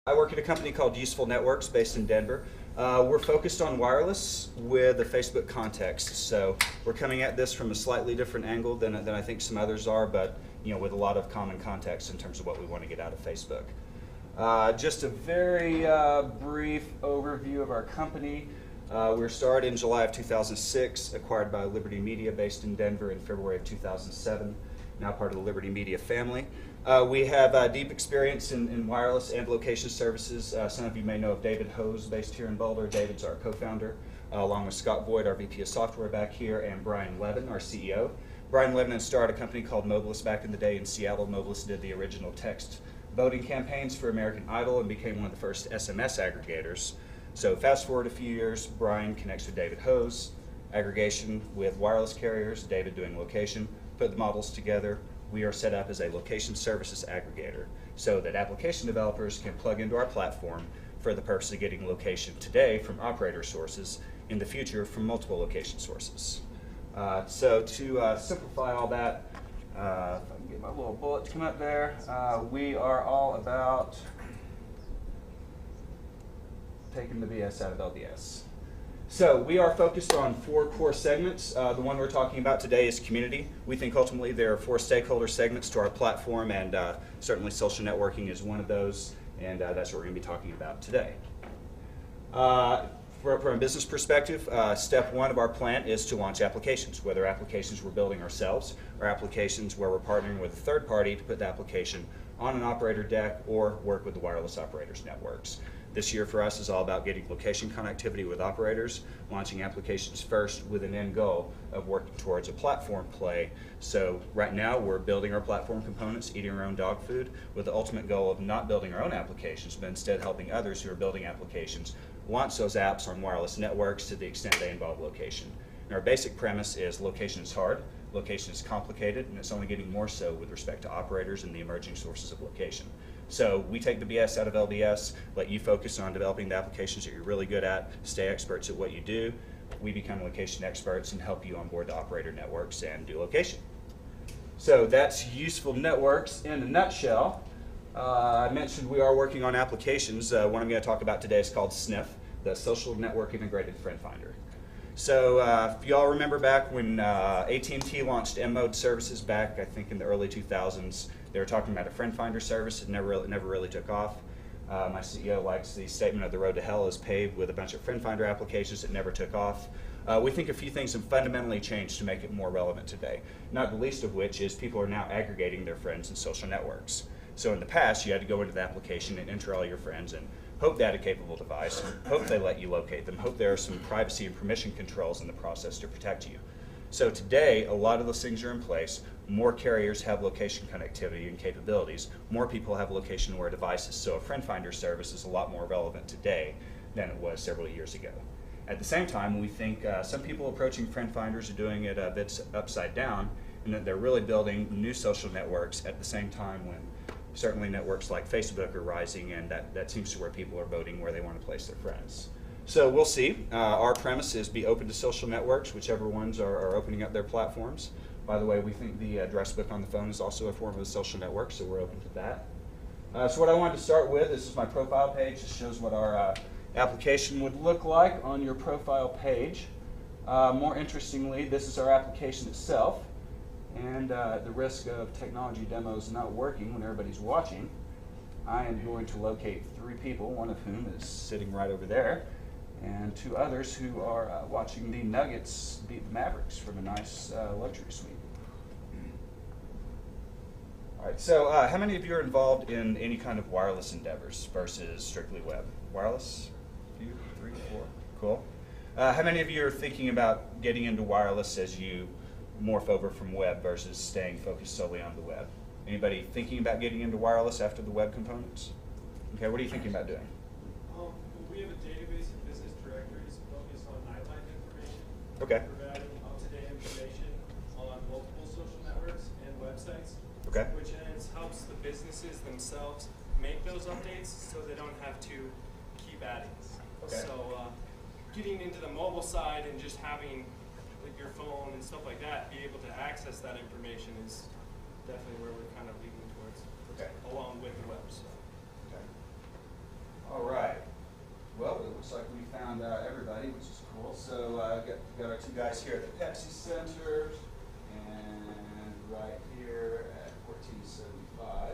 I work at a company called Useful Networks based in Denver. We're focused on wireless with a Facebook context. So we're coming at this from a slightly different angle than I think some others are, but with a lot of common context in terms of what we want to get out of Facebook. Just a very brief overview of our company. We were started in July of 2006, acquired by Liberty Media based in Denver in February of 2007, now part of the Liberty Media family. We have deep experience in wireless and location services. Some of you may know of David Hose based here in Boulder. David's our co-founder, along with Scott Voigt, our VP of software back here, and Brian Levin, our CEO. Brian Levin had started a company called Mobilus back in the day in Seattle. Mobilus did the original text voting campaigns for American Idol and became one of the first SMS aggregators. So fast forward a few years, Brian connects with David Hose, aggregation with wireless carriers, David doing location, put the models together. We are set up as a location services aggregator so that application developers can plug into our platform for the purpose of getting location today from operator sources, in the future from multiple location sources. So to simplify all that, if I can get my little bullet to come up there, we are all about taking the BS out of LBS. So we are focused on 4 core segments. The one we're talking about today is community. We think ultimately there are 4 stakeholder segments to our platform, and certainly social networking is one of those, and that's what we're going to be talking about today. From a business perspective, step 1 of our plan is to launch applications, whether applications we're building ourselves or applications where we're partnering with a third party to put the application on an operator deck or work with the wireless operators networks. This year for us is all about getting location connectivity with operators, launching applications first with an end goal of working towards a platform play. So right now we're building our platform components, eating our own dog food, with the ultimate goal of not building our own applications, but instead helping others who are building applications launch those apps on wireless networks to the extent they involve location. And our basic premise is location is hard, location is complicated, and it's only getting more so with respect to operators and the emerging sources of location. So we take the BS out of LBS, let you focus on developing the applications that you're really good at, stay experts at what you do. We become location experts and help you onboard the operator networks and do location. So that's Useful Networks in a nutshell. I mentioned we are working on applications. One I'm going to talk about today is called SNIF, the Social Network Integrated Friend Finder. So if y'all remember back when AT&T launched M-Mode services back, I think in the early 2000s, they were talking about a friend finder service. It never really took off. My CEO likes the statement of the road to hell is paved with a bunch of friend finder applications that never took off. We think a few things have fundamentally changed to make it more relevant today, not the least of which is people are now aggregating their friends in social networks. So in the past, you had to go into the application and enter all your friends and hope they had a capable device, hope they let you locate them, hope there are some privacy and permission controls in the process to protect you. So today, a lot of those things are in place. More carriers have location connectivity and capabilities. More people have location-aware devices. So a friend finder service is a lot more relevant today than it was several years ago. At the same time, we think some people approaching friend finders are doing it a bit upside down, and that they're really building new social networks at the same time when certainly networks like Facebook are rising, and that seems to where people are voting where they want to place their friends. So we'll see. Our premise is be open to social networks, whichever ones are opening up their platforms. By the way, we think the address book on the phone is also a form of a social network, so we're open to that. So what I wanted to start with, this is my profile page. It shows what our application would look like on your profile page. More interestingly, this is our application itself. And at the risk of technology demos not working when everybody's watching, I am going to locate 3 people, one of whom is sitting right over there, and 2 others who are watching the Nuggets beat the Mavericks from a nice luxury suite. All right, so how many of you are involved in any kind of wireless endeavors versus strictly web? Wireless? A few, 3, 4, cool. How many of you are thinking about getting into wireless as you morph over from web versus staying focused solely on the web? Anybody thinking about getting into wireless after the web components? Okay, what are you thinking about doing? We have a database of business directories focused on nightlife information. Okay. Providing up-to-date information on multiple social networks and websites. Okay. Which helps the businesses themselves make those updates so they don't have to keep adding. Okay. So getting into the mobile side and just having your phone and stuff like that, be able to access that information is definitely where we're kind of leaning towards, Okay. along with the web. So. Okay. All right. Well, it looks like we found everybody, which is cool. So got our two guys here at the Pepsi Center, and right here at 1475.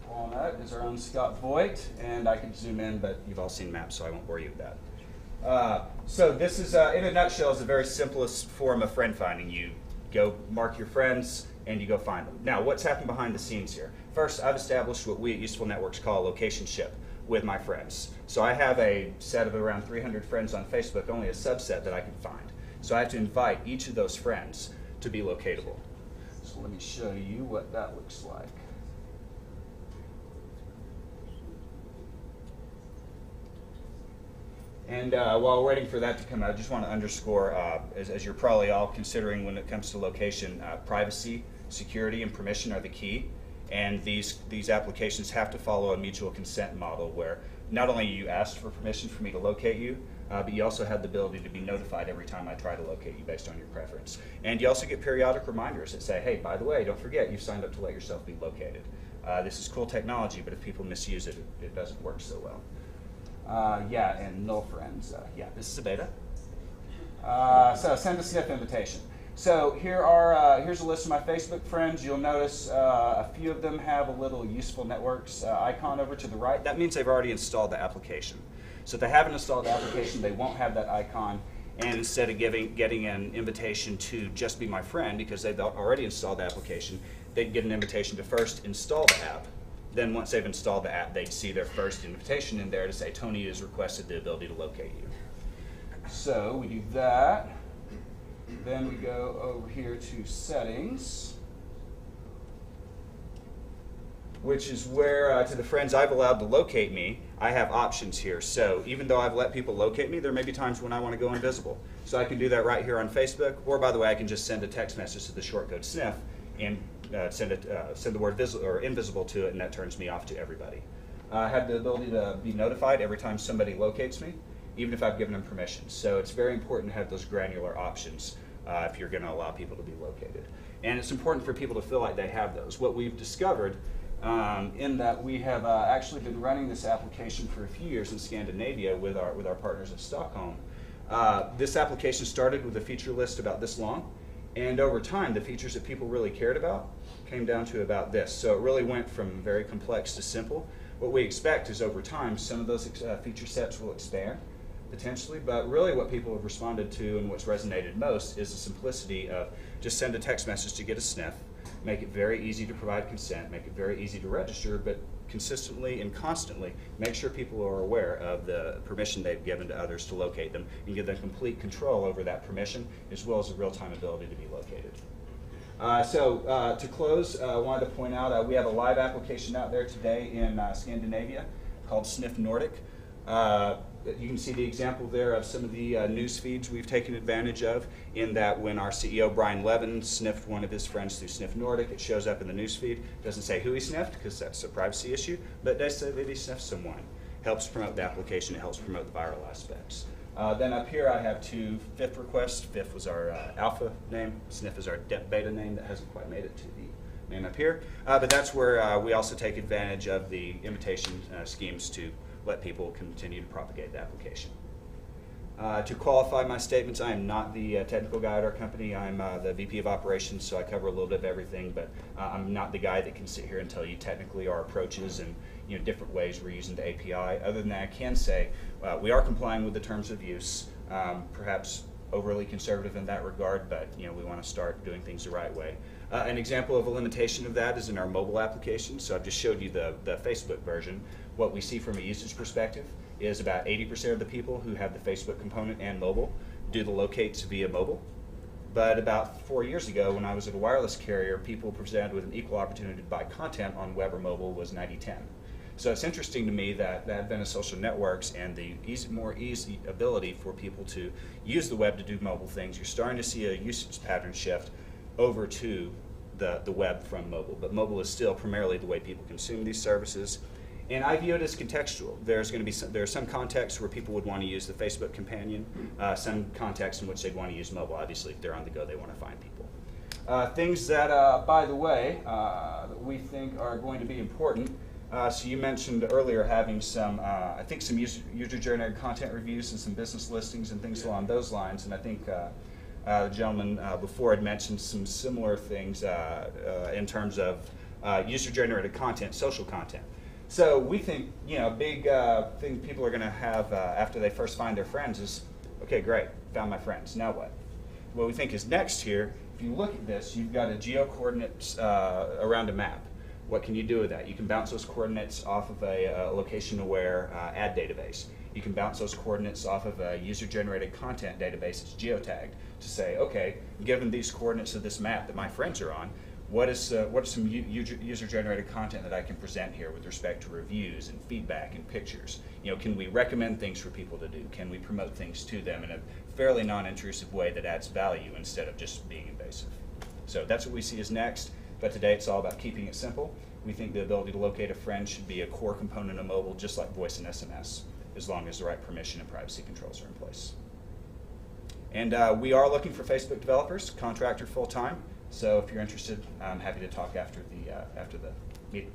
Walnut is our own Scott Voigt, and I can zoom in, but you've all seen maps, so I won't bore you with that. So this is, in a nutshell, is the very simplest form of friend finding. You go mark your friends, and you go find them. Now, what's happened behind the scenes here? First, I've established what we at Useful Networks call a location ship with my friends. So I have a set of around 300 friends on Facebook, only a subset that I can find. So I have to invite each of those friends to be locatable. So let me show you what that looks like. And while we're waiting for that to come out, I just want to underscore, as you're probably all considering when it comes to location, privacy, security, and permission are the key. And these applications have to follow a mutual consent model where not only you asked for permission for me to locate you, but you also have the ability to be notified every time I try to locate you based on your preference. And you also get periodic reminders that say, hey, by the way, don't forget you've signed up to let yourself be located. This is cool technology, but if people misuse it, it doesn't work so well. Yeah, and null friends. Yeah, this is a beta. So send a sniff invitation. So here's a list of my Facebook friends. You'll notice a few of them have a little Useful Networks icon over to the right. That means they've already installed the application. So if they haven't installed the application, they won't have that icon. And instead of getting an invitation to just be my friend, because they've already installed the application, they'd get an invitation to first install the app. Then once they've installed the app, they'd see their first invitation in there to say, Tony has requested the ability to locate you. So we do that. Then we go over here to settings, which is where, to the friends I've allowed to locate me, I have options here. So even though I've let people locate me, there may be times when I want to go invisible. So I can do that right here on Facebook, or by the way, I can just send a text message to the shortcode sniff and send the word invisible to it, and that turns me off to everybody. I have the ability to be notified every time somebody locates me, even if I've given them permission. So it's very important to have those granular options if you're going to allow people to be located. And it's important for people to feel like they have those. What we've discovered in that we have actually been running this application for a few years in Scandinavia with our partners in Stockholm. This application started with a feature list about this long, and over time the features that people really cared about came down to about this. So it really went from very complex to simple. What we expect is over time some of those feature sets will expand potentially, but really what people have responded to and what's resonated most is the simplicity of just send a text message to get a sniff, make it very easy to provide consent, make it very easy to register, but consistently and constantly make sure people are aware of the permission they've given to others to locate them and give them complete control over that permission as well as the real-time ability to be located. To close, I wanted to point out we have a live application out there today in Scandinavia called Sniff Nordic. You can see the example there of some of the news feeds we've taken advantage of, in that when our CEO Brian Levin sniffed one of his friends through Sniff Nordic, it shows up in the news feed. It doesn't say who he sniffed because that's a privacy issue, but it does say that he sniffed someone. Helps promote the application, it helps promote the viral aspects. Then up here I have two FIF requests. FIF was our alpha name, Sniff is our beta name that hasn't quite made it to the name up here. But that's where we also take advantage of the invitation schemes to let people continue to propagate the application. To qualify my statements, I am not the technical guy at our company. I'm the VP of Operations, so I cover a little bit of everything, but I'm not the guy that can sit here and tell you technically our approaches and different ways we're using the API. Other than that, I can say we are complying with the terms of use, perhaps overly conservative in that regard, but we want to start doing things the right way. An example of a limitation of that is in our mobile application. So I've just showed you the Facebook version. What we see from a usage perspective is about 80% of the people who have the Facebook component and mobile do the locates via mobile. But about 4 years ago, when I was at a wireless carrier, people presented with an equal opportunity to buy content on web or mobile was 90-10. So it's interesting to me that the advent of social networks and the more easy ability for people to use the web to do mobile things, you're starting to see a usage pattern shift over to the web from mobile. But mobile is still primarily the way people consume these services. And I view it as contextual. There are some contexts where people would want to use the Facebook companion, some contexts in which they'd want to use mobile. Obviously, if they're on the go, they want to find people. Things that, by the way, that we think are going to be important So you mentioned earlier having some, I think some user-generated content reviews and some business listings and things along those lines. And I think the gentleman before had mentioned some similar things in terms of user-generated content, social content. So we think, a big thing people are going to have after they first find their friends is, okay, great, found my friends, now what? What we think is next here, if you look at this, you've got a geo-coordinates around a map. What can you do with that? You can bounce those coordinates off of a location-aware ad database. You can bounce those coordinates off of a user-generated content database that's geotagged to say, okay, given these coordinates of this map that my friends are on, what is some user-generated content that I can present here with respect to reviews and feedback and pictures? Can we recommend things for people to do? Can we promote things to them in a fairly non-intrusive way that adds value instead of just being invasive? So that's what we see as next, but today it's all about keeping it simple. We think the ability to locate a friend should be a core component of mobile, just like voice and SMS, as long as the right permission and privacy controls are in place. And we are looking for Facebook developers, contractor full-time. So if you're interested, I'm happy to talk after the meeting.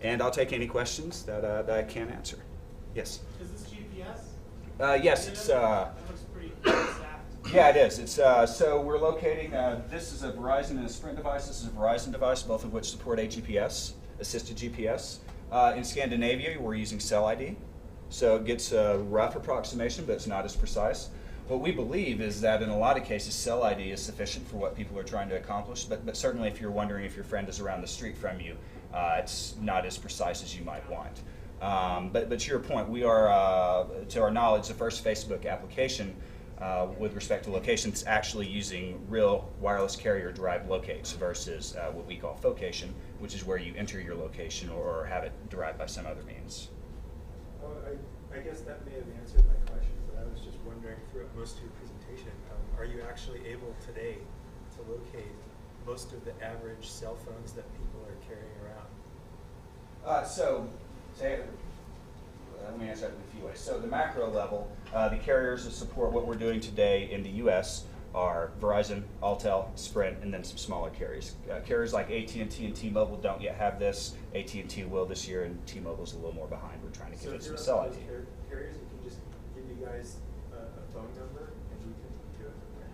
And I'll take any questions that I can answer. Yes? Is this GPS? Yes, it's... It looks pretty exact. Yeah, it is. It's so we're locating, this is a Verizon and a Sprint device. This is a Verizon device, both of which support AGPS, assisted GPS. In Scandinavia, we're using Cell ID. So it gets a rough approximation, but it's not as precise. What we believe is that in a lot of cases, Cell ID is sufficient for what people are trying to accomplish, but certainly if you're wondering if your friend is around the street from you, it's not as precise as you might want. But to your point, we are, to our knowledge, the first Facebook application with respect to locations actually using real wireless carrier-derived locates versus what we call focation, which is where you enter your location or have it derived by some other means. Well, I guess that may have answered my question, but I was just wondering throughout most of your presentation, are you actually able today to locate most of the average cell phones that people are carrying around? Let me answer that in a few ways. So the macro level, the carriers that support what we're doing today in the U.S. are Verizon, Alltel, Sprint, and then some smaller carriers. Carriers like AT&T and T-Mobile don't yet have this. AT&T will this year, and T-Mobile's a little more behind. We're trying to get it some cell ID. Carriers, you can just give you guys a phone number, and you can do it from there.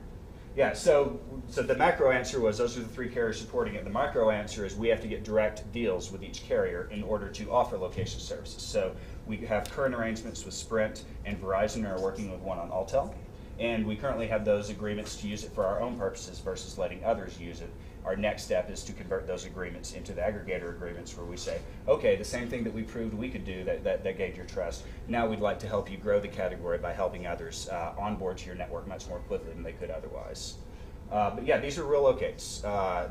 Yeah, so the macro answer was those are the three carriers supporting it. The micro answer is we have to get direct deals with each carrier in order to offer location services. So we have current arrangements with Sprint and Verizon, and are working with one on Alltel. And we currently have those agreements to use it for our own purposes versus letting others use it. Our next step is to convert those agreements into the aggregator agreements where we say, okay, the same thing that we proved we could do that gained your trust, now we'd like to help you grow the category by helping others onboard to your network much more quickly than they could otherwise. But yeah, these are real locates.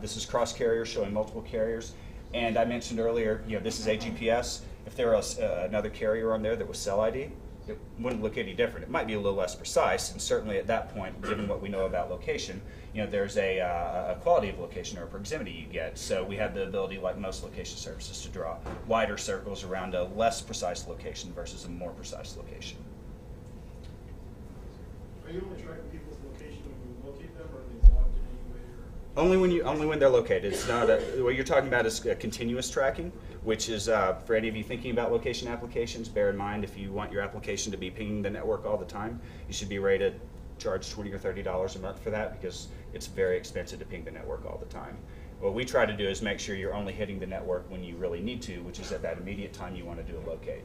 This is cross carrier showing multiple carriers. And I mentioned earlier, this is AGPS. If there was another carrier on there that was Cell ID, it wouldn't look any different. It might be a little less precise, and certainly at that point, given what we know about location, there's a quality of location or a proximity you get. So we have the ability, like most location services, to draw wider circles around a less precise location versus a more precise location. Are you only tracking people's location when you locate them, or are they logged in any way? Only when they're located. It's not what you're talking about is continuous tracking, which is for any of you thinking about location applications. Bear in mind, if you want your application to be pinging the network all the time, you should be ready to charge $20 or $30 a month for that because it's very expensive to ping the network all the time. What we try to do is make sure you're only hitting the network when you really need to, which is at that immediate time you want to do a locate.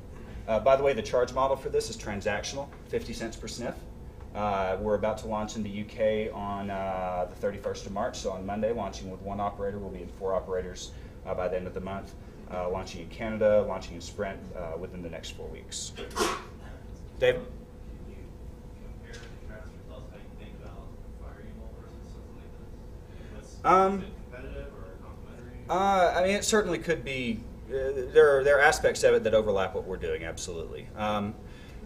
By the way, the charge model for this is transactional, 50 cents per sniff. We're about to launch in the UK on the 31st of March, so on Monday, launching with one operator. We'll be in 4 operators by the end of the month. Launching in Canada, launching in Sprint within the next 4 weeks. Dave? Can you compare and contrast and tell us how you think about Fire Eagle versus something like this? Is it competitive or complementary? I mean, it certainly could be. There are aspects of it that overlap what we're doing, absolutely.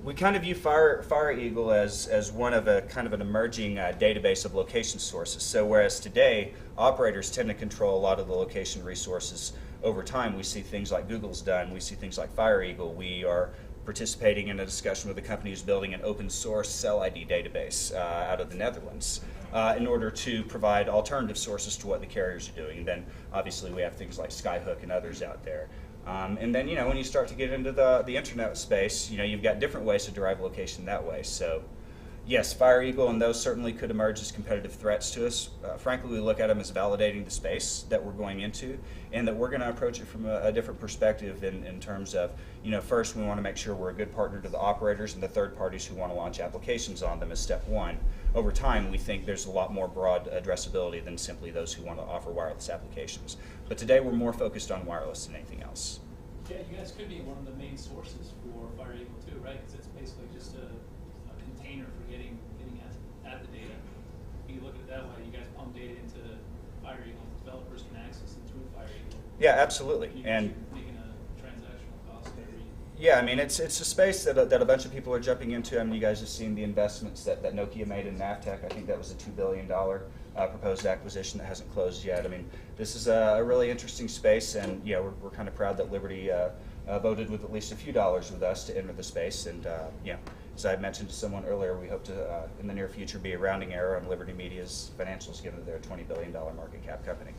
We kind of view Fire Eagle as one of a kind of an emerging database of location sources. So whereas today operators tend to control a lot of the location resources, over time we see things like Google's done, we see things like Fire Eagle. We are participating in a discussion with a company who's building an open source Cell ID database out of the Netherlands in order to provide alternative sources to what the carriers are doing. And then obviously we have things like Skyhook and others out there. And then, when you start to get into the internet space, you've got different ways to derive location that way. So, yes, Fire Eagle and those certainly could emerge as competitive threats to us. Frankly, we look at them as validating the space that we're going into, and that we're going to approach it from a different perspective in terms of, first we want to make sure we're a good partner to the operators and the third parties who want to launch applications on them as step one. Over time, we think there's a lot more broad addressability than simply those who want to offer wireless applications. But today we're more focused on wireless than anything else. Yeah, you guys could be one of the main sources for Fire Eagle too, right? Because it's basically just a container for getting at the data. You look at it that way, you guys pump data into Fire Eagle, developers can access it through Fire Eagle. Yeah, absolutely. You And keep making a transactional cost every. yeah, I mean, it's a space that a bunch of people are jumping into. I mean, you guys have seen the investments that Nokia made in Navtech. I think that was a $2 billion proposed acquisition that hasn't closed yet. I mean, this is a really interesting space, and yeah, we're kind of proud that Liberty voted with at least a few dollars with us to enter the space. And yeah, as I mentioned to someone earlier, we hope to, in the near future, be a rounding error on Liberty Media's financials, given that they're a $20 billion market cap company.